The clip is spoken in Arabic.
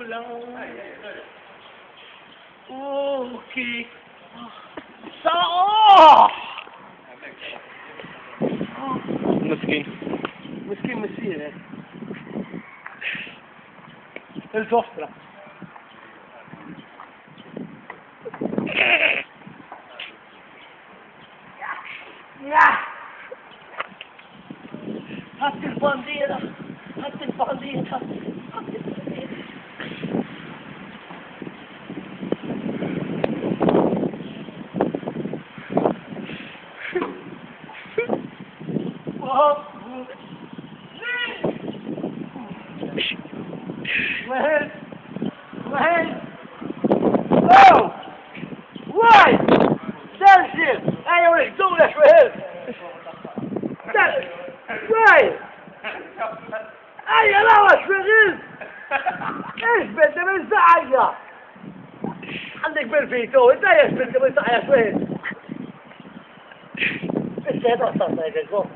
ولا اوكي مسكين مسكين مسكين الفوسترا هات البانديرة هات البانديرة وين وين اوه واي سلسل ايوه الدولة شوي واي ايوه لا وش بغير ايش بدنا من زعيا عندك بالفيتو انت ايش بدنا من زعيا شوي انت هذا صار